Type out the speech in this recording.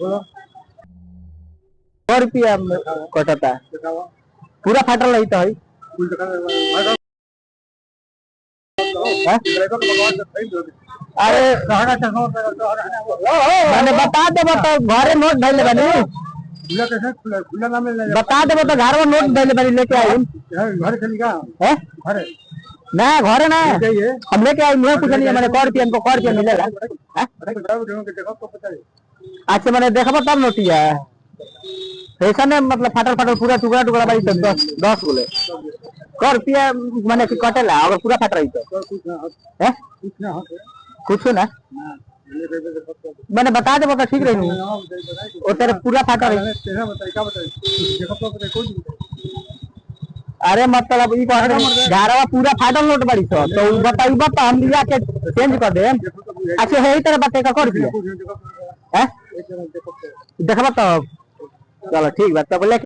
सौ रुपया कटता पूरा फाटल रही तो अरे मैंने बता दे घरे नोट धैले बनी बता दे तो घर में नोट धैले बनी लेके आई घर ना घरे ना हम लेके आई मुझे कुछ नहीं है मैंने सौ रुपया मिलेगा। अच्छा मैंने देखा तब नोटिया ऐसा नहीं मतलब फाटल फाटल पूरा टुकड़ा टुकड़ा भाई 10 बोले 100 रुपया मैंने कटेला अगर पूरा फाट रही तो कुछ ना मैंने बता दे बता ठीक रही वो तेरे पूरा फाटा रही। अरे मतलब घरवा पूरा फाटल नोट बड़ी तो बताई बता हम लिया के चेंज कर दे। अच्छा है तेरे बतेगा कर दिया देखा तो चलो ठीक बात तो बोले